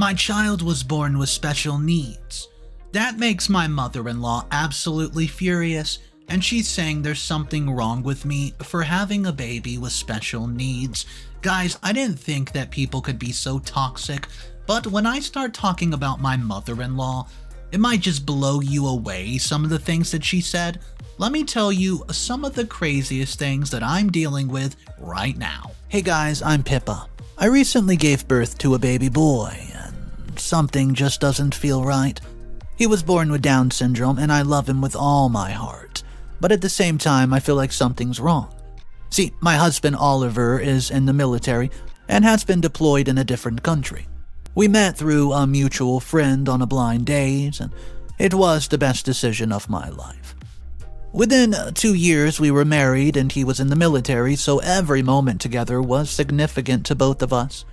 My child was born with special needs. That makes my mother-in-law absolutely furious, and she's saying there's something wrong with me for having a baby with special needs. Guys, I didn't think that people could be so toxic, but when I start talking about my mother-in-law, it might just blow you away, some of the things that she said. Let me tell you some of the craziest things that I'm dealing with right now. Hey guys, I'm Pippa. I recently gave birth to a baby boy, and something just doesn't feel right. He was born with Down syndrome, and I love him with all my heart. But at the same time, I feel like something's wrong. See, my husband Oliver is in the military and has been deployed in a different country. We met through a mutual friend on a blind date, and it was the best decision of my life. Within 2 years, we were married and he was in the military, so every moment together was significant to both of us.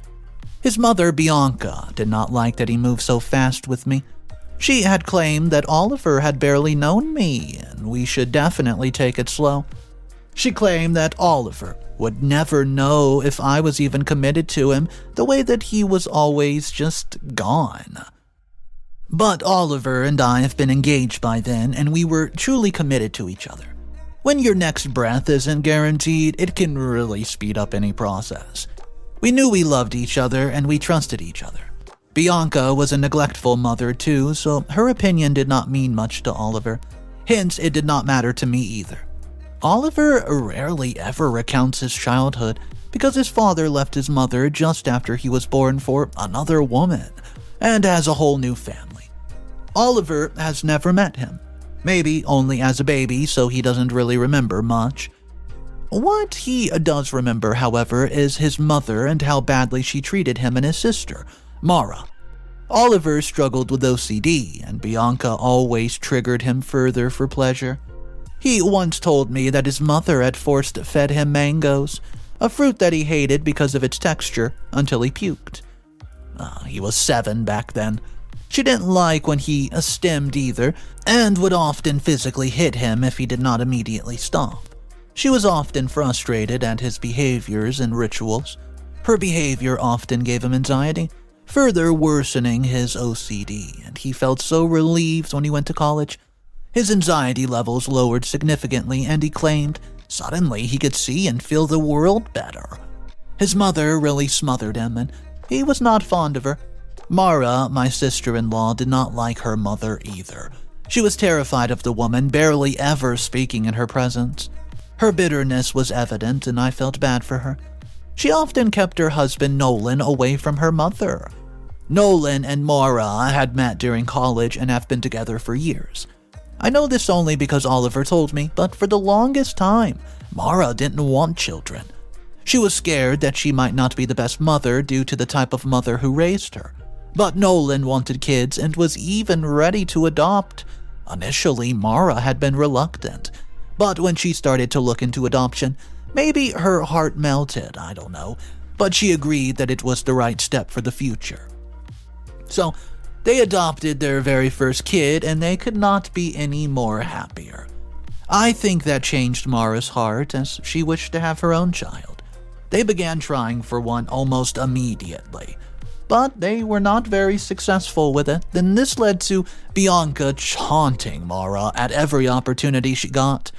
His mother, Bianca, did not like that he moved so fast with me. She had claimed that Oliver had barely known me and we should definitely take it slow. She claimed that Oliver would never know if I was even committed to him, the way that he was always just gone. But Oliver and I have been engaged by then, and we were truly committed to each other. When your next breath isn't guaranteed, it can really speed up any process. We knew we loved each other and we trusted each other. Bianca was a neglectful mother too, so her opinion did not mean much to Oliver. Hence, it did not matter to me either. Oliver rarely ever recounts his childhood because his father left his mother just after he was born for another woman and has a whole new family. Oliver has never met him, maybe only as a baby, so he doesn't really remember much. What he does remember, however, is his mother and how badly she treated him and his sister, Maura. Oliver struggled with OCD, and Bianca always triggered him further for pleasure. He once told me that his mother had force-fed him mangoes, a fruit that he hated because of its texture, until he puked. He was 7 back then. She didn't like when he stimmed either, and would often physically hit him if he did not immediately stop. She was often frustrated at his behaviors and rituals. Her behavior often gave him anxiety, further worsening his OCD, and he felt so relieved when he went to college. His anxiety levels lowered significantly, and he claimed suddenly he could see and feel the world better. His mother really smothered him, and he was not fond of her. Maura, my sister-in-law, did not like her mother either. She was terrified of the woman, barely ever speaking in her presence. Her bitterness was evident, and I felt bad for her. She often kept her husband Nolan away from her mother. Nolan and Maura had met during college and have been together for years. I know this only because Oliver told me, but for the longest time, Maura didn't want children. She was scared that she might not be the best mother due to the type of mother who raised her. But Nolan wanted kids and was even ready to adopt. Initially, Maura had been reluctant, but when she started to look into adoption, maybe her heart melted, I don't know, but she agreed that it was the right step for the future. So, they adopted their very first kid, and they could not be any more happier. I think that changed Maura's heart, as she wished to have her own child. They began trying for one almost immediately, but they were not very successful with it. Then this led to Bianca taunting Maura at every opportunity she got.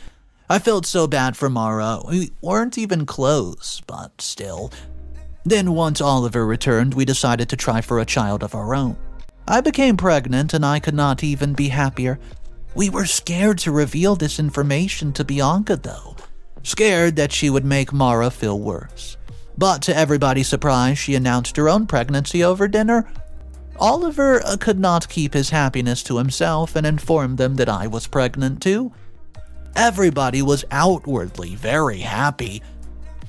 I felt so bad for Maura. We weren't even close, but still. Then once Oliver returned, we decided to try for a child of our own. I became pregnant, and I could not even be happier. We were scared to reveal this information to Bianca, though. Scared that she would make Maura feel worse. But to everybody's surprise, she announced her own pregnancy over dinner. Oliver could not keep his happiness to himself and informed them that I was pregnant too. Everybody was outwardly very happy.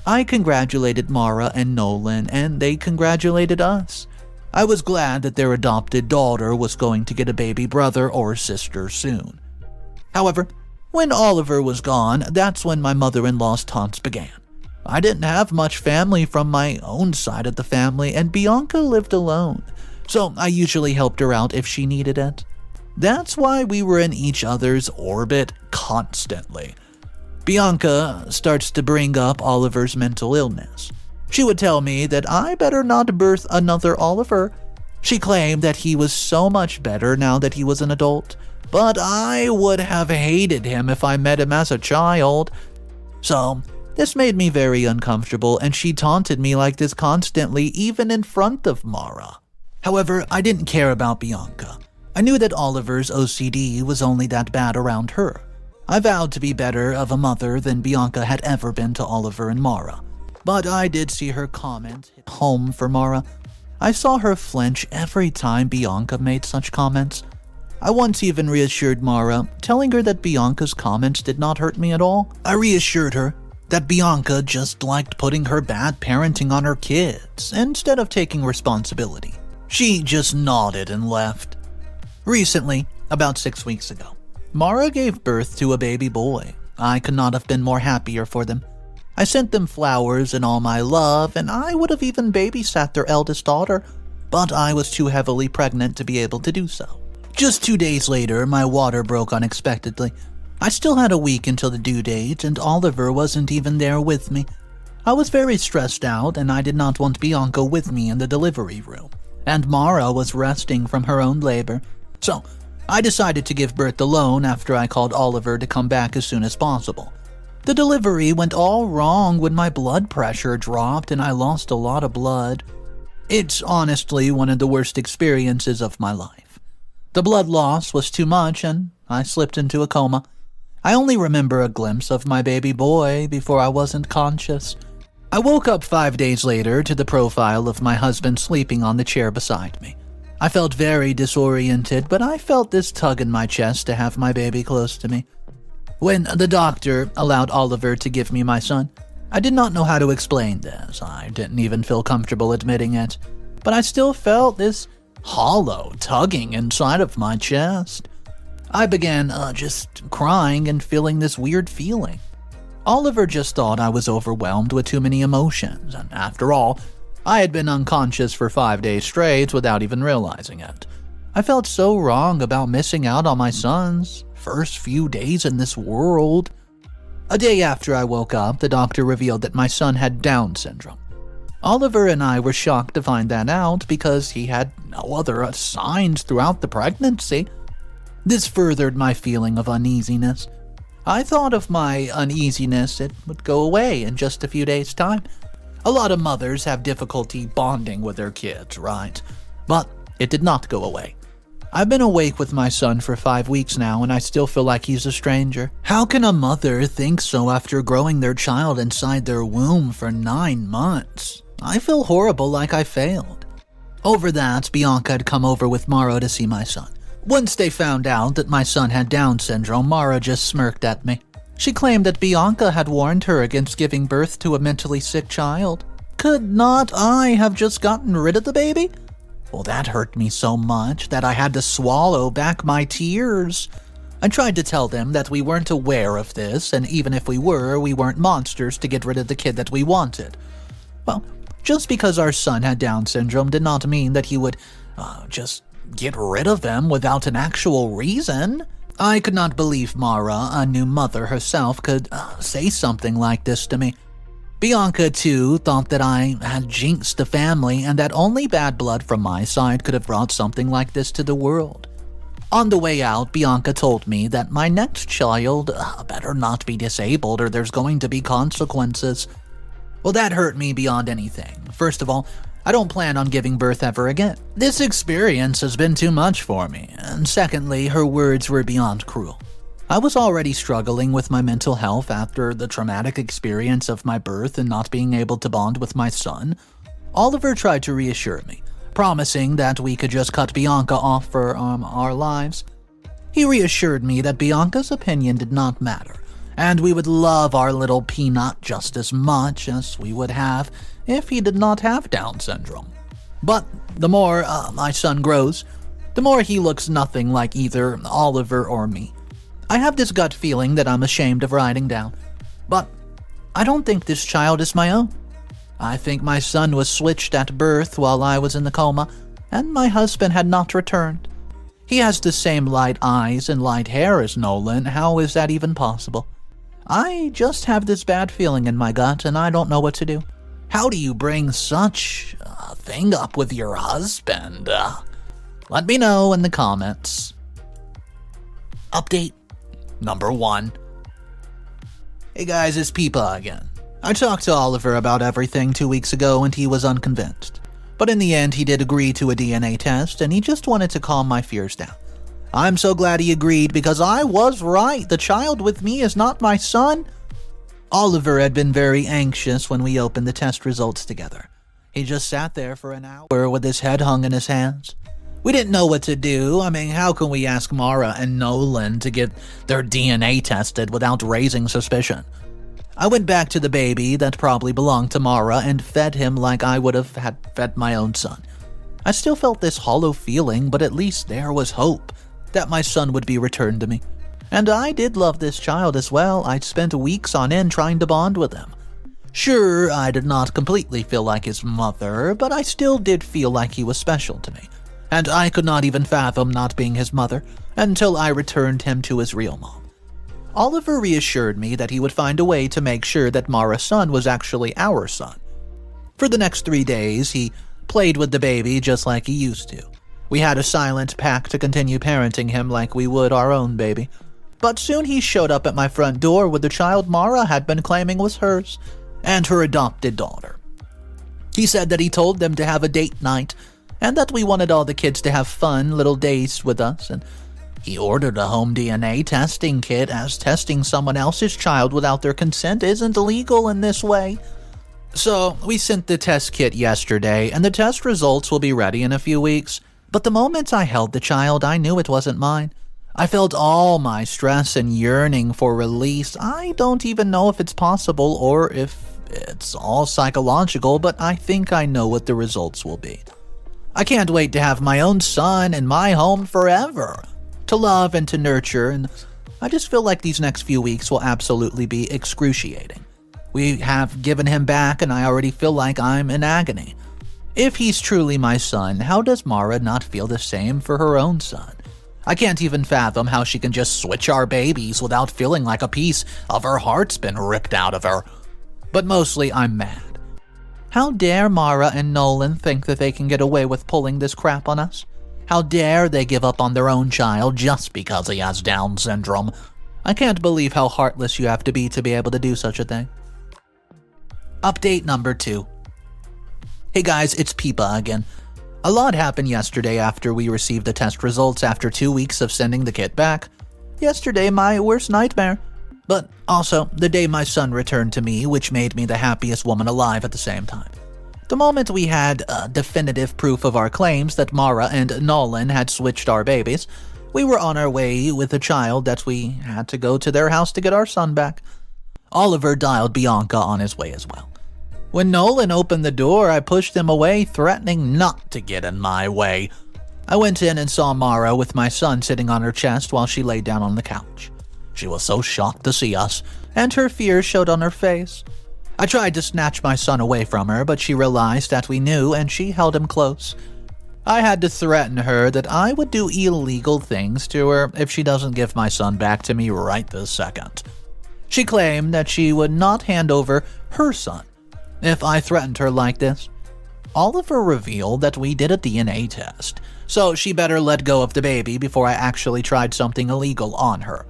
I congratulated Maura and Nolan, and they congratulated us. I was glad that their adopted daughter was going to get a baby brother or sister soon. However, when Oliver was gone, that's when my mother-in-law's taunts began. I didn't have much family from my own side of the family, and Bianca lived alone, so I usually helped her out if she needed it. That's why we were in each other's orbit constantly. Bianca starts to bring up Oliver's mental illness. She would tell me that I better not birth another Oliver. She claimed that he was so much better now that he was an adult, but I would have hated him if I met him as a child. So, this made me very uncomfortable, and she taunted me like this constantly, even in front of Maura. However, I didn't care about Bianca. I knew that Oliver's OCD was only that bad around her. I vowed to be better of a mother than Bianca had ever been to Oliver and Maura. But I did see her comment hit home for Maura. I saw her flinch every time Bianca made such comments. I once even reassured Maura, telling her that Bianca's comments did not hurt me at all. I reassured her that Bianca just liked putting her bad parenting on her kids instead of taking responsibility. She just nodded and left. Recently, about 6 weeks ago, Maura gave birth to a baby boy. I could not have been more happier for them. I sent them flowers and all my love, and I would have even babysat their eldest daughter, but I was too heavily pregnant to be able to do so. Just 2 days later, my water broke unexpectedly. I still had a week until the due date, and Oliver wasn't even there with me. I was very stressed out, and I did not want Bianca with me in the delivery room, and Maura was resting from her own labor. So, I decided to give birth alone after I called Oliver to come back as soon as possible. The delivery went all wrong when my blood pressure dropped and I lost a lot of blood. It's honestly one of the worst experiences of my life. The blood loss was too much and I slipped into a coma. I only remember a glimpse of my baby boy before I wasn't conscious. I woke up 5 days later to the profile of my husband sleeping on the chair beside me. I felt very disoriented, but I felt this tug in my chest to have my baby close to me. When the doctor allowed Oliver to give me my son, I did not know how to explain this. I didn't even feel comfortable admitting it, but I still felt this hollow tugging inside of my chest. I began just crying and feeling this weird feeling. Oliver just thought I was overwhelmed with too many emotions, and after all, I had been unconscious for 5 days straight without even realizing it. I felt so wrong about missing out on my son's first few days in this world. A day after I woke up, the doctor revealed that my son had Down syndrome. Oliver and I were shocked to find that out because he had no other signs throughout the pregnancy. This furthered my feeling of uneasiness. I thought of my uneasiness, it would go away in just a few days' time. A lot of mothers have difficulty bonding with their kids, right? But it did not go away. I've been awake with my son for 5 weeks now, and I still feel like he's a stranger. How can a mother think so after growing their child inside their womb for 9 months? I feel horrible, like I failed. Over that, Bianca had come over with Maura to see my son. Once they found out that my son had Down syndrome, Maura just smirked at me. She claimed that Bianca had warned her against giving birth to a mentally sick child. Could not I have just gotten rid of the baby? Well, that hurt me so much that I had to swallow back my tears. I tried to tell them that we weren't aware of this, and even if we weren't monsters to get rid of the kid that we wanted. Well, just because our son had Down syndrome did not mean that he would just get rid of him without an actual reason. I could not believe Maura, a new mother herself, could say something like this to me. Bianca, too, thought that I had jinxed the family and that only bad blood from my side could have brought something like this to the world. On the way out, Bianca told me that my next child better not be disabled or there's going to be consequences. Well, that hurt me beyond anything. First of all, I don't plan on giving birth ever again. This experience has been too much for me. And secondly, her words were beyond cruel. I was already struggling with my mental health after the traumatic experience of my birth and not being able to bond with my son. Oliver tried to reassure me, promising that we could just cut Bianca off for our lives. He reassured me that Bianca's opinion did not matter, and we would love our little peanut just as much as we would have if he did not have Down syndrome. But the more my son grows, the more he looks nothing like either Oliver or me. I have this gut feeling that I'm ashamed of writing down, but I don't think this child is my own. I think my son was switched at birth while I was in the coma, and my husband had not returned. He has the same light eyes and light hair as Nolan. How is that even possible? I just have this bad feeling in my gut, and I don't know what to do. How do you bring such a thing up with your husband? Let me know in the comments. Update number 1. Hey guys, it's Pippa again. I talked to Oliver about everything 2 weeks ago and he was unconvinced. But in the end, he did agree to a DNA test and he just wanted to calm my fears down. I'm so glad he agreed because I was right. The child with me is not my son. Oliver had been very anxious when we opened the test results together. He just sat there for an hour with his head hung in his hands. We didn't know what to do. I mean, how can we ask Maura and Nolan to get their DNA tested without raising suspicion? I went back to the baby that probably belonged to Maura and fed him like I would have had fed my own son. I still felt this hollow feeling, but at least there was hope that my son would be returned to me. And I did love this child as well. I'd spent weeks on end trying to bond with him. Sure, I did not completely feel like his mother, but I still did feel like he was special to me. And I could not even fathom not being his mother until I returned him to his real mom. Oliver reassured me that he would find a way to make sure that Maura's son was actually our son. For the next 3 days, he played with the baby just like he used to. We had a silent pact to continue parenting him like we would our own baby. But soon he showed up at my front door with the child Maura had been claiming was hers, and her adopted daughter. He said that he told them to have a date night, and that we wanted all the kids to have fun little days with us, and he ordered a home DNA testing kit as testing someone else's child without their consent isn't illegal in this way. So we sent the test kit yesterday, and the test results will be ready in a few weeks. But the moment I held the child, I knew it wasn't mine. I felt all my stress and yearning for release. I don't even know if it's possible or if it's all psychological, but I think I know what the results will be. I can't wait to have my own son in my home forever, to love and to nurture, and I just feel like these next few weeks will absolutely be excruciating. We have given him back, and I already feel like I'm in agony. If he's truly my son, how does Maura not feel the same for her own son? I can't even fathom how she can just switch our babies without feeling like a piece of her heart's been ripped out of her. But mostly I'm mad. How dare Maura and Nolan think that they can get away with pulling this crap on us? How dare they give up on their own child just because he has Down syndrome? I can't believe how heartless you have to be able to do such a thing. Update number 2. Hey guys, it's Pippa again. A lot happened yesterday after we received the test results after 2 weeks of sending the kit back. Yesterday, my worst nightmare. But also, the day my son returned to me, which made me the happiest woman alive at the same time. The moment we had definitive proof of our claims that Maura and Nolan had switched our babies, we were on our way with a child that we had to go to their house to get our son back. Oliver dialed Bianca on his way as well. When Nolan opened the door, I pushed him away, threatening not to get in my way. I went in and saw Maura with my son sitting on her chest while she lay down on the couch. She was so shocked to see us, and her fear showed on her face. I tried to snatch my son away from her, but she realized that we knew, and she held him close. I had to threaten her that I would do illegal things to her if she doesn't give my son back to me right this second. She claimed that she would not hand over her son if I threatened her like this. Oliver revealed that we did a DNA test, so she better let go of the baby before I actually tried something illegal on her.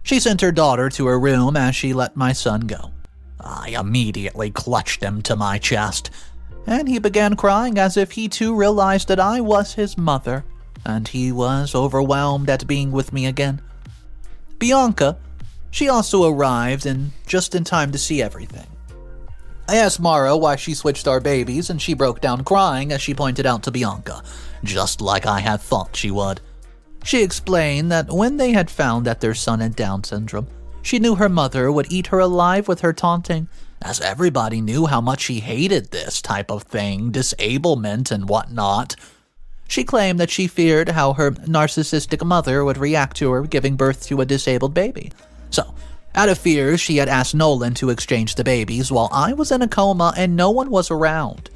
She sent her daughter to her room as she let my son go. I immediately clutched him to my chest, and he began crying as if he too realized that I was his mother, and he was overwhelmed at being with me again. Bianca, she also arrived and just in time to see everything. I asked Maura why she switched our babies, and she broke down crying as she pointed out to Bianca, just like I had thought she would. She explained that when they had found that their son had Down syndrome, she knew her mother would eat her alive with her taunting, as everybody knew how much she hated this type of thing, disablement and whatnot. She claimed that she feared how her narcissistic mother would react to her giving birth to a disabled baby. So, out of fear, she had asked Nolan to exchange the babies while I was in a coma and no one was around.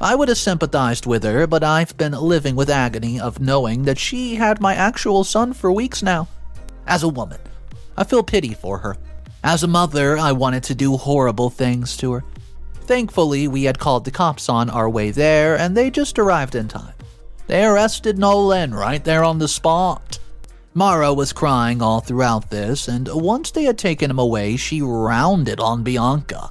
I would have sympathized with her, but I've been living with agony of knowing that she had my actual son for weeks now. As a woman, I feel pity for her. As a mother, I wanted to do horrible things to her. Thankfully, we had called the cops on our way there, and they just arrived in time. They arrested Nolan right there on the spot. Maura was crying all throughout this, and once they had taken him away, she rounded on Bianca.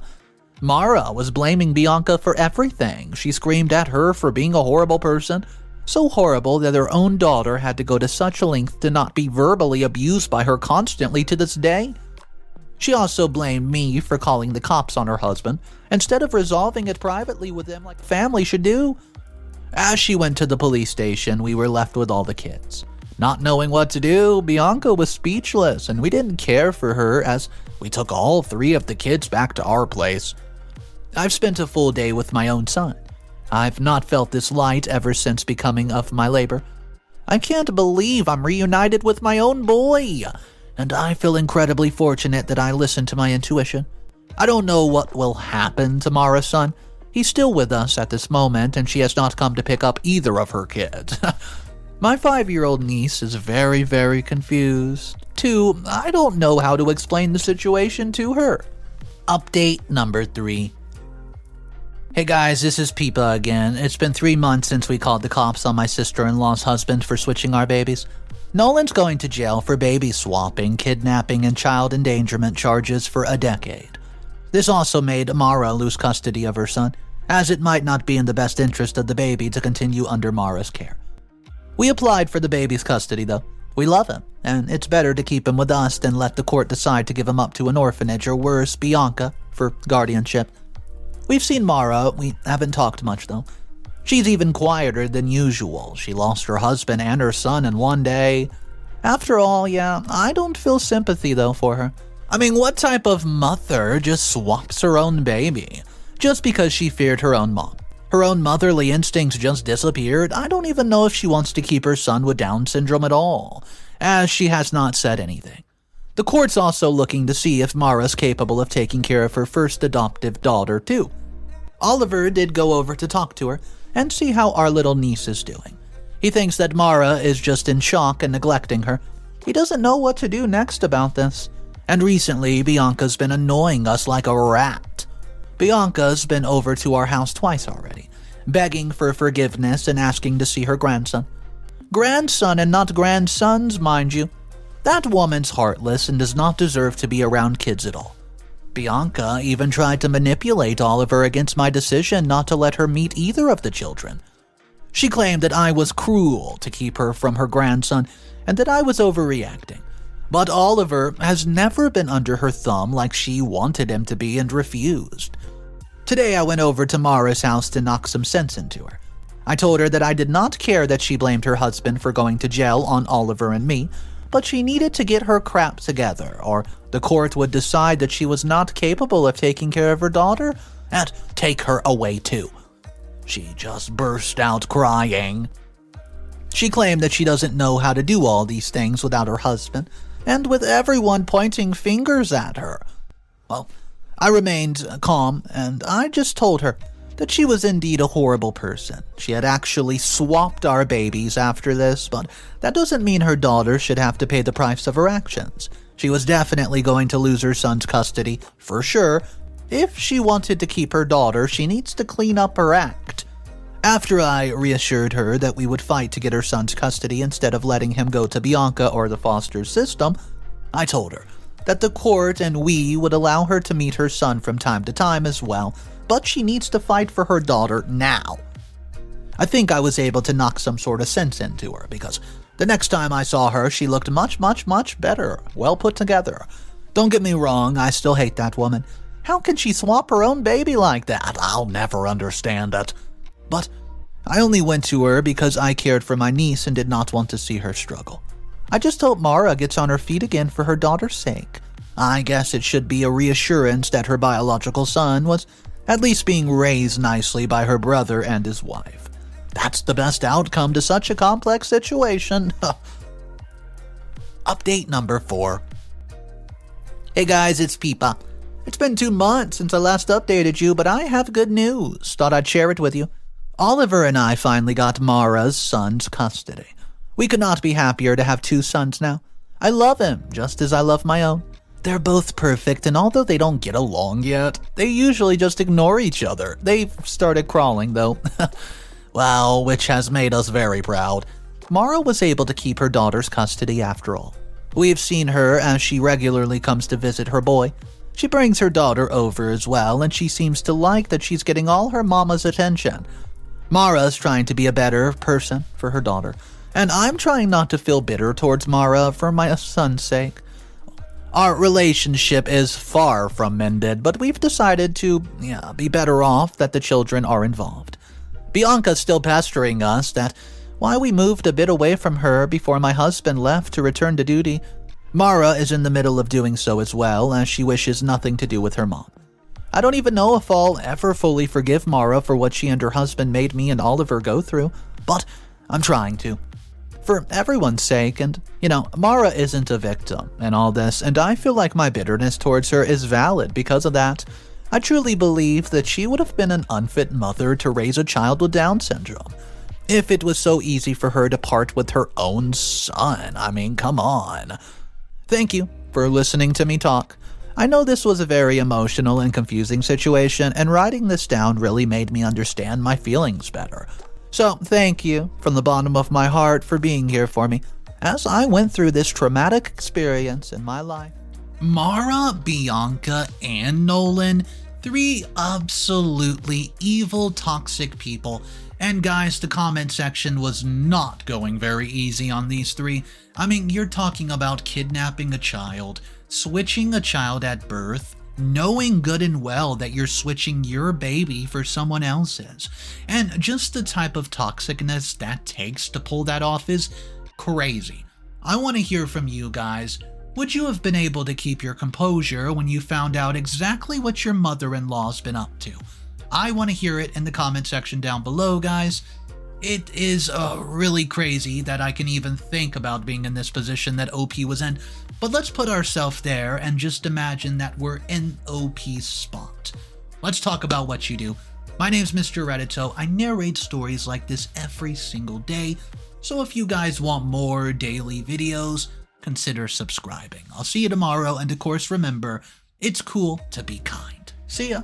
Maura was blaming Bianca for everything. She screamed at her for being a horrible person, so horrible that her own daughter had to go to such a length to not be verbally abused by her constantly to this day. She also blamed me for calling the cops on her husband, instead of resolving it privately with them like family should do. As she went to the police station, we were left with all the kids. Not knowing what to do, Bianca was speechless, and we didn't care for her as we took all 3 of the kids back to our place. I've spent a full day with my own son. I've not felt this light ever since becoming of my labor. I can't believe I'm reunited with my own boy, and I feel incredibly fortunate that I listened to my intuition. I don't know what will happen to Maura's son. He's still with us at this moment, and she has not come to pick up either of her kids. My 5-year-old niece is very, very confused. 2, I don't know how to explain the situation to her. Update number 3. Hey guys, this is Pippa again. It's been 3 months since we called the cops on my sister-in-law's husband for switching our babies. Nolan's going to jail for baby swapping, kidnapping, and child endangerment charges for a decade. This also made Maura lose custody of her son, as it might not be in the best interest of the baby to continue under Maura's care. We applied for the baby's custody though. We love him, and it's better to keep him with us than let the court decide to give him up to an orphanage or worse, Bianca, for guardianship. We've seen Maura, we haven't talked much though. She's even quieter than usual. She lost her husband and her son in one day. After all, yeah, I don't feel sympathy though for her. I mean, what type of mother just swaps her own baby? Just because she feared her own mom. Her own motherly instincts just disappeared. I don't even know if she wants to keep her son with Down syndrome at all, as she has not said anything. The court's also looking to see if Maura's capable of taking care of her first adoptive daughter too. Oliver did go over to talk to her and see how our little niece is doing. He thinks that Maura is just in shock and neglecting her. He doesn't know what to do next about this. And recently, Bianca's been annoying us like a rat. Bianca's been over to our house twice already, begging for forgiveness and asking to see her grandson. Grandson and not grandsons, mind you. That woman's heartless and does not deserve to be around kids at all. Bianca even tried to manipulate Oliver against my decision not to let her meet either of the children. She claimed that I was cruel to keep her from her grandson and that I was overreacting. But Oliver has never been under her thumb like she wanted him to be and refused. Today I went over to Maura's house to knock some sense into her. I told her that I did not care that she blamed her husband for going to jail on Oliver and me, but she needed to get her crap together, or the court would decide that she was not capable of taking care of her daughter and take her away too. She just burst out crying. She claimed that she doesn't know how to do all these things without her husband, and with everyone pointing fingers at her. Well, I remained calm, and I just told her that she was indeed a horrible person. She had actually swapped our babies after this, but that doesn't mean her daughter should have to pay the price of her actions. She was definitely going to lose her son's custody, for sure. If she wanted to keep her daughter, she needs to clean up her act. After I reassured her that we would fight to get her son's custody instead of letting him go to Bianca or the foster system, I told her that the court and we would allow her to meet her son from time to time as well, but she needs to fight for her daughter now. I think I was able to knock some sort of sense into her, because the next time I saw her, she looked much, much, much better, well put together. Don't get me wrong, I still hate that woman. How can she swap her own baby like that? I'll never understand it. But I only went to her because I cared for my niece and did not want to see her struggle. I just hope Maura gets on her feet again for her daughter's sake. I guess it should be a reassurance that her biological son was at least being raised nicely by her brother and his wife. That's the best outcome to such a complex situation. Update number 4. Hey guys, it's Pippa. It's been 2 months since I last updated you, but I have good news. Thought I'd share it with you. Oliver and I finally got Maura's son's custody. We could not be happier to have 2 sons now. I love him just as I love my own. They're both perfect, and although they don't get along yet, they usually just ignore each other. They've started crawling, though. Well, which has made us very proud. Maura was able to keep her daughter's custody after all. We've seen her as she regularly comes to visit her boy. She brings her daughter over as well, and she seems to like that she's getting all her mama's attention. Maura's trying to be a better person for her daughter, and I'm trying not to feel bitter towards Maura for my son's sake. Our relationship is far from mended, but we've decided to be better off that the children are involved. Bianca's still pestering us that why we moved a bit away from her before my husband left to return to duty. Maura is in the middle of doing so as well, as she wishes nothing to do with her mom. I don't even know if I'll ever fully forgive Maura for what she and her husband made me and Oliver go through, but I'm trying to. For everyone's sake, and, Maura isn't a victim in all this, and I feel like my bitterness towards her is valid because of that. I truly believe that she would have been an unfit mother to raise a child with Down syndrome. If it was so easy for her to part with her own son, I mean, come on. Thank you for listening to me talk. I know this was a very emotional and confusing situation, and writing this down really made me understand my feelings better. So thank you from the bottom of my heart for being here for me as I went through this traumatic experience in my life. Maura, Bianca, and Nolan, 3 absolutely evil, toxic people. And guys, the comment section was not going very easy on these 3. I mean, you're talking about kidnapping a child, switching a child at birth, knowing good and well that you're switching your baby for someone else's. And just the type of toxicness that takes to pull that off is crazy. I want to hear from you guys. Would you have been able to keep your composure when you found out exactly what your mother-in-law's been up to? I want to hear it in the comment section down below, guys. It is really crazy that I can even think about being in this position that OP was in, but let's put ourselves there and just imagine that we're in OP's spot. Let's talk about what you do. My name's Mr. Reddito. I narrate stories like this every single day, so if you guys want more daily videos, consider subscribing. I'll see you tomorrow, and of course remember, it's cool to be kind. See ya!